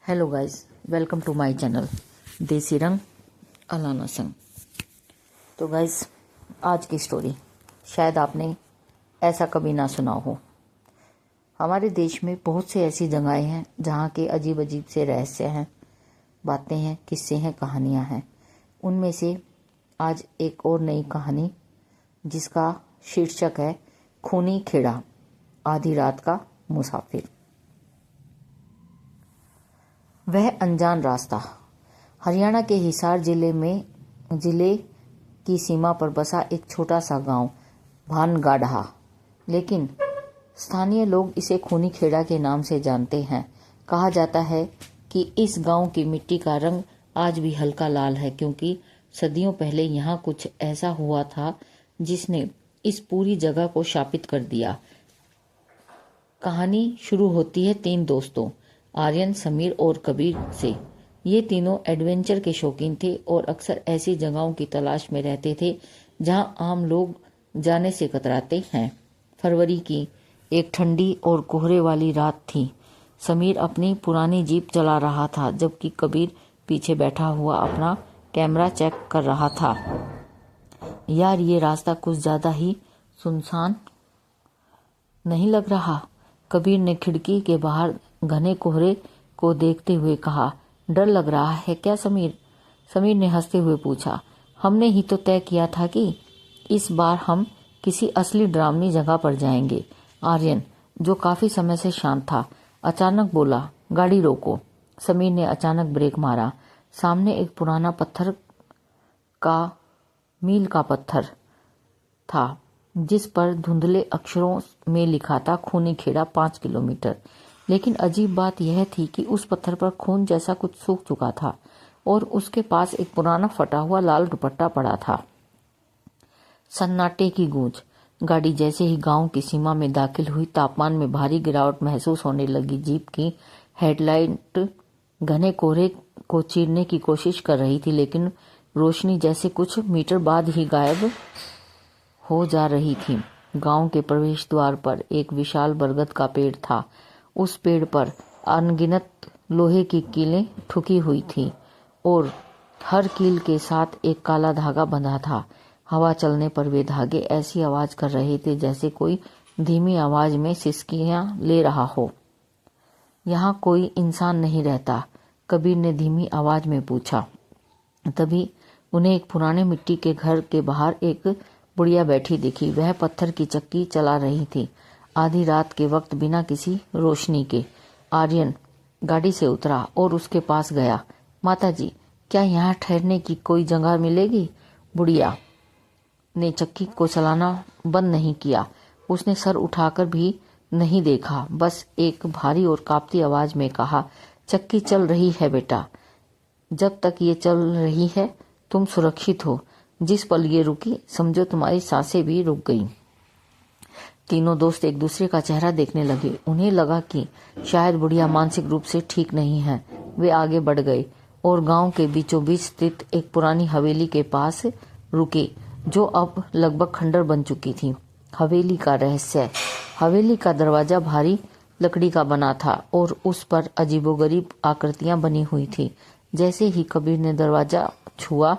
Hello guys, welcome to my channel Desi Rang Alana संग। तो guys, आज की स्टोरी शायद आपने ऐसा कभी ना सुना हो। हमारे देश में बहुत से ऐसी जगहें हैं जहाँ के अजीब अजीब से रहस्य हैं, बातें हैं, किस्से हैं, कहानियाँ हैं। उनमें से आज एक और नई कहानी जिसका शीर्षक है खूनी खेड़ा, आधी रात का मुसाफिर। वह अनजान रास्ता। हरियाणा के हिसार जिले की सीमा पर बसा एक छोटा सा गांव भानगाढ़ा, लेकिन स्थानीय लोग इसे खूनी खेड़ा के नाम से जानते हैं। कहा जाता है कि इस गांव की मिट्टी का रंग आज भी हल्का लाल है, क्योंकि सदियों पहले यहाँ कुछ ऐसा हुआ था जिसने इस पूरी जगह को शापित कर दिया। कहानी शुरू होती है 3 दोस्तों आर्यन, समीर और कबीर से। ये तीनों एडवेंचर के शौकीन थे और अक्सर ऐसी जगहों की तलाश में रहते थे जहां आम लोग जाने से कतराते हैं। फरवरी की एक ठंडी और कोहरे वाली रात थी। समीर अपनी पुरानी जीप चला रहा था, जबकि कबीर पीछे बैठा हुआ अपना कैमरा चेक कर रहा था। यार, ये रास्ता कुछ ज्यादा ही सुनसान नहीं लग रहा? कबीर ने खिड़की के बाहर घने कोहरे को देखते हुए कहा। डर लग रहा है क्या समीर? समीर ने हंसते हुए पूछा। हमने ही तो तय किया था कि इस बार हम किसी असली डरावनी जगह पर जाएंगे। आर्यन, जो काफी समय से शांत था, अचानक बोला। गाड़ी रोको। समीर ने अचानक ब्रेक मारा। सामने एक पुराना पत्थर का मील का पत्थर था, जिस पर धुंधले अक्षरों में लिखा था खूनी खेड़ा 5 किलोमीटर। लेकिन अजीब बात यह थी कि उस पत्थर पर खून जैसा कुछ सूख चुका था और उसके पास एक पुराना फटा हुआ लाल दुपट्टा पड़ा था। सन्नाटे की गूंज। गाड़ी जैसे ही गांव की सीमा में दाखिल हुई, तापमान में भारी गिरावट महसूस होने लगी। जीप की हेडलाइट घने कोहरे को चीरने की कोशिश कर रही थी, लेकिन रोशनी जैसे कुछ मीटर बाद ही गायब हो जा रही थी। गांव के प्रवेश द्वार पर एक विशाल बरगद का पेड़ था। उस पेड़ पर अनगिनत लोहे की कीलें ठुकी हुई थीं और हर कील के साथ एक काला धागा बंधा था। हवा चलने पर वे धागे ऐसी आवाज कर रहे थे जैसे कोई धीमी आवाज में सिसकियां ले रहा हो। यहाँ कोई इंसान नहीं रहता? कबीर ने धीमी आवाज में पूछा। तभी उन्हें एक पुराने मिट्टी के घर के बाहर एक बुढ़िया बैठी दिखी। वह पत्थर की चक्की चला रही थी, आधी रात के वक्त, बिना किसी रोशनी के। आर्यन गाड़ी से उतरा और उसके पास गया। माताजी, क्या यहाँ ठहरने की कोई जगह मिलेगी? बुढ़िया ने चक्की को चलाना बंद नहीं किया। उसने सर उठाकर भी नहीं देखा, बस एक भारी और कांपती आवाज में कहा, चक्की चल रही है बेटा। जब तक ये चल रही है तुम सुरक्षित हो। जिस पल ये रुकी, समझो तुम्हारी सांसें भी रुक गई। तीनों दोस्त एक दूसरे का चेहरा देखने लगे। उन्हें लगा कि शायद बुढ़िया मानसिक रूप से ठीक नहीं है। वे आगे बढ़ गए और गांव के बीचों बीच स्थित एक पुरानी हवेली के पास रुके, जो अब लगभग खंडर बन चुकी थी। हवेली का रहस्य। हवेली का दरवाजा भारी लकड़ी का बना था और उस पर अजीबोगरीब आकृतियां बनी हुई थी। जैसे ही कबीर ने दरवाजा छुआ,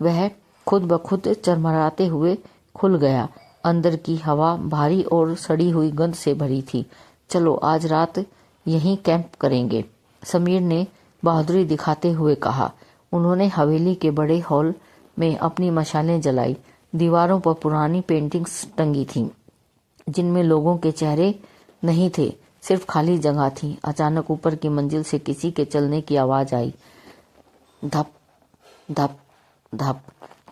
वह खुद ब खुद चरमराते हुए खुल गया। अंदर की हवा भारी और सड़ी हुई गंध से भरी थी। चलो आज रात यहीं कैंप करेंगे, समीर ने बहादुरी दिखाते हुए कहा। उन्होंने हवेली के बड़े हॉल में अपनी मशालें जलाई। दीवारों पर पुरानी पेंटिंग्स टंगी थीं, जिनमें लोगों के चेहरे नहीं थे, सिर्फ खाली जगह थी। अचानक ऊपर की मंजिल से किसी के चलने की आवाज आई। धप धप धप,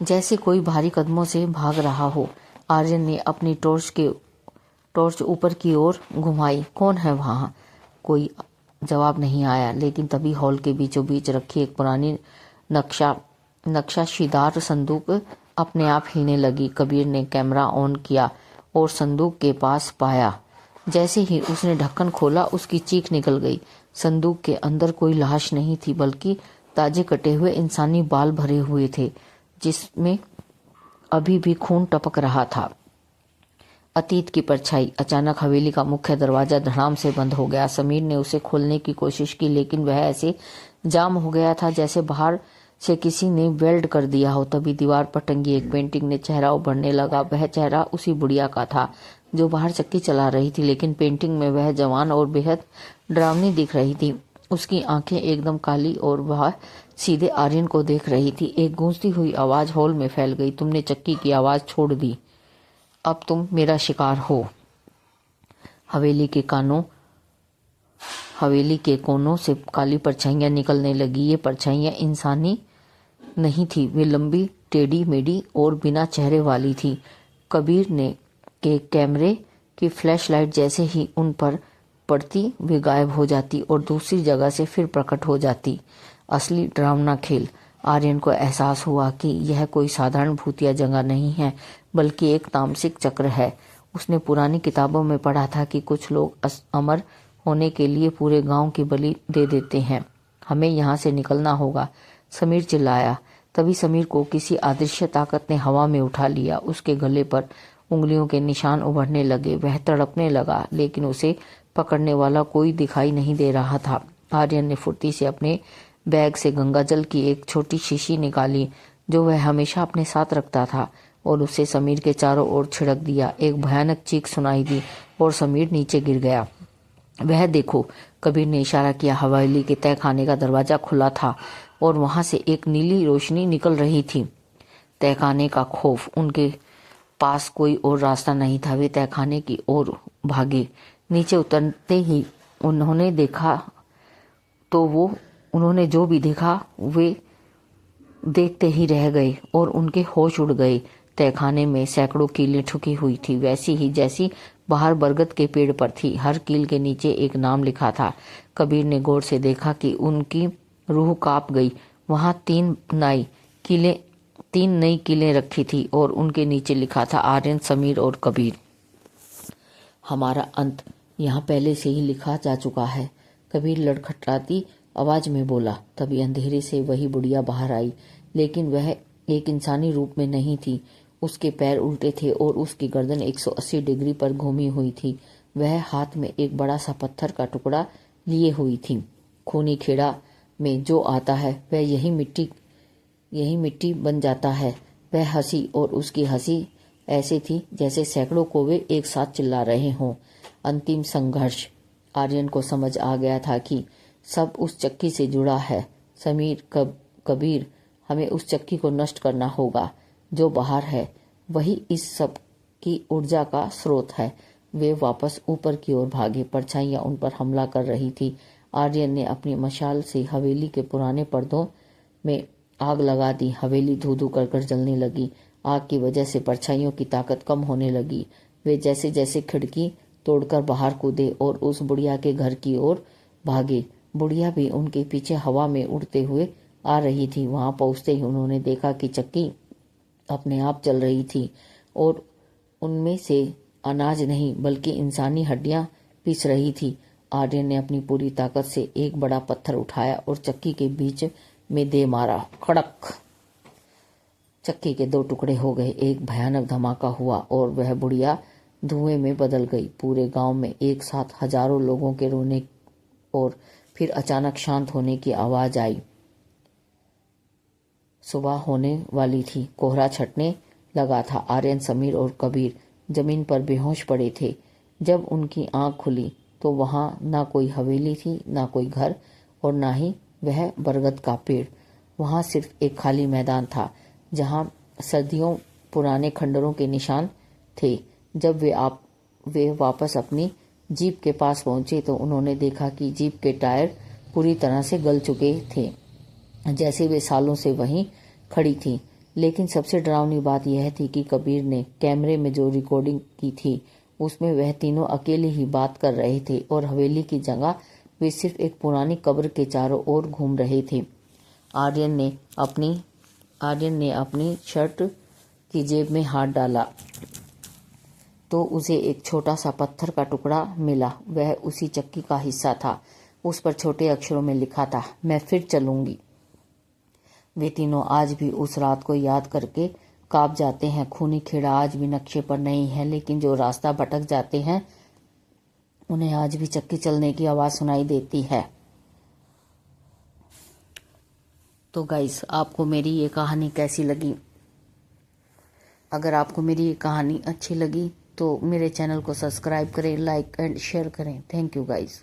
जैसे कोई भारी कदमों से भाग रहा हो। आर्यन ने अपनी टॉर्च ऊपर की ओर घुमाई। कौन है वहां? कोई जवाब नहीं आया। लेकिन तभी हॉल के बीचों बीच रखी एक पुरानी नक्शाशीदार संदूक अपने आप हिलने लगी। कबीर ने कैमरा ऑन किया और संदूक के पास पाया। जैसे ही उसने ढक्कन खोला, उसकी चीख निकल गई। संदूक के अंदर कोई लाश नहीं थी, बल्कि ताजे कटे हुए इंसानी बाल भरे हुए थे, जिसमें अभी भी खून टपक रहा था। अतीत की परछाई। अचानक हवेली का मुख्य दरवाजा धड़ाम से बंद हो गया। समीर ने उसे खोलने की कोशिश की, लेकिन वह ऐसे जाम हो गया था जैसे बाहर से किसी ने वेल्ड कर दिया हो। तभी दीवार पर टंगी एक पेंटिंग ने चेहरा उभरने लगा। वह चेहरा उसी बुढ़िया का था जो बाहर चक्की चला रही थी, लेकिन पेंटिंग में वह जवान और बेहद डरावनी दिख रही थी। उसकी आंखें एकदम काली और वह सीधे आर्यन को देख रही थी। एक गूंजती हुई आवाज हॉल में फैल गई, तुमने चक्की की आवाज छोड़ दी, अब तुम मेरा शिकार हो। हवेली के कोनों से काली परछाइयां निकलने लगी। ये परछाइयां इंसानी नहीं थी, वे लंबी, टेढ़ी मेढ़ी और बिना चेहरे वाली थी। कबीर ने के कैमरे की फ्लैशलाइट जैसे ही उन पर पड़ती वे गायब हो जाती और दूसरी जगह से फिर प्रकट हो जाती। असली डरावना खेल। आर्यन को एहसास हुआ कि यह कोई साधारण भूतिया जगह नहीं है, बल्कि एक तामसिक चक्र है। उसने पुरानी किताबों में पढ़ा था कि कुछ लोग अमर होने के लिए पूरे गांव की बलि दे देते हैं। हमें यहाँ से निकलना होगा, समीर चिल्लाया। तभी समीर को किसी अदृश्य ताकत ने हवा में उठा लिया। उसके गले पर उंगलियों के निशान उभरने लगे। वह तड़पने लगा, लेकिन उसे पकड़ने वाला कोई दिखाई नहीं दे रहा था। आर्यन ने फुर्ती से अपने बैग से गंगाजल की एक छोटी शीशी निकाली जो वह हमेशा अपने साथ रखता था और उसे समीर के चारों ओर छिड़क दिया। एक भयानक चीख सुनाई दी और समीर नीचे गिर गया। वह देखो, कबीर ने इशारा किया। हवेली के तहखाने का दरवाजा खुला था और वहां से एक नीली रोशनी निकल रही थी। तहखाने का खौफ, उनके पास कोई और रास्ता नहीं था। वे तहखाने की ओर भागे। नीचे उतरते ही उन्होंने जो भी देखा वे देखते ही रह गए और उनके होश उड़ गए। तहखाने में सैकड़ों कीलें ठुकी हुई थी, वैसी ही जैसी बाहर बरगद के पेड़ पर थी। हर कील के नीचे एक नाम लिखा था। कबीर ने गौर से देखा कि उनकी रूह कांप गई। वहां तीन नई कीलें रखी थी और उनके नीचे लिखा था आर्यन, समीर और कबीर। हमारा अंत यहाँ पहले से ही लिखा जा चुका है, कबीर लड़खड़ाती आवाज में बोला। तभी अंधेरे से वही बुढ़िया बाहर आई, लेकिन वह एक इंसानी रूप में नहीं थी। उसके पैर उल्टे थे और उसकी गर्दन 180 डिग्री पर घूमी हुई थी। वह हाथ में एक बड़ा सा पत्थर का टुकड़ा लिए हुई थी। खूनी खेड़ा में जो आता है वह यही मिट्टी बन जाता है। वह हंसी और उसकी हंसी ऐसे थी जैसे सैकड़ों कौवे एक साथ चिल्ला रहे हों। अंतिम संघर्ष। आर्यन को समझ आ गया था कि सब उस चक्की से जुड़ा है। समीर, कबीर, हमें उस चक्की को नष्ट करना होगा। जो बाहर है वही इस सब की ऊर्जा का स्रोत है। वे वापस ऊपर की ओर भागे। परछाइयां उन पर हमला कर रही थी। आर्यन ने अपनी मशाल से हवेली के पुराने पर्दों में आग लगा दी। हवेली धू धू कर जलने लगी। आग की वजह से परछाइयों की ताकत कम होने लगी। वे जैसे जैसे खिड़की तोड़कर बाहर कूदे और उस बुढ़िया के घर की ओर भागे। बुढ़िया भी उनके पीछे हवा में उड़ते हुए आ रही थी। वहां पहुंचते ही उन्होंने देखा कि चक्की अपने आप चल रही थी और उनमें से अनाज नहीं बल्कि इंसानी हड्डियां पिस रही थी। आर्यन ने अपनी पूरी ताकत से एक बड़ा पत्थर उठाया और चक्की के बीच में दे मारा। कड़क! चक्की के 2 टुकड़े हो गए। एक भयानक धमाका हुआ और वह बुढ़िया धुएं में बदल गई। पूरे गांव में एक साथ हजारों लोगों के रोने और फिर अचानक शांत होने की आवाज आई। सुबह होने वाली थी। कोहरा छटने लगा था। आर्यन, समीर और कबीर जमीन पर बेहोश पड़े थे। जब उनकी आंख खुली तो वहां ना कोई हवेली थी, ना कोई घर और ना ही वह बरगद का पेड़। वहां सिर्फ एक खाली मैदान था जहां सदियों पुराने खंडरों के निशान थे। जब वे वापस अपनी जीप के पास पहुंचे तो उन्होंने देखा कि जीप के टायर पूरी तरह से गल चुके थे, जैसे वे सालों से वहीं खड़ी थी। लेकिन सबसे डरावनी बात यह थी कि कबीर ने कैमरे में जो रिकॉर्डिंग की थी उसमें वह तीनों अकेले ही बात कर रहे थे और हवेली की जगह वे सिर्फ एक पुरानी कब्र के चारों ओर घूम रहे थे। आर्यन ने अपनी शर्ट की जेब में हाथ डाला तो उसे एक छोटा सा पत्थर का टुकड़ा मिला। वह उसी चक्की का हिस्सा था। उस पर छोटे अक्षरों में लिखा था, मैं फिर चलूंगी। वे तीनों आज भी उस रात को याद करके कांप जाते हैं। खूनी खेड़ा आज भी नक्शे पर नहीं है, लेकिन जो रास्ता भटक जाते हैं उन्हें आज भी चक्की चलने की आवाज़ सुनाई देती है। तो गाइस, आपको मेरी ये कहानी कैसी लगी? अगर आपको मेरी ये कहानी अच्छी लगी तो मेरे चैनल को सब्सक्राइब करें, लाइक एंड शेयर करें। Thank you guys.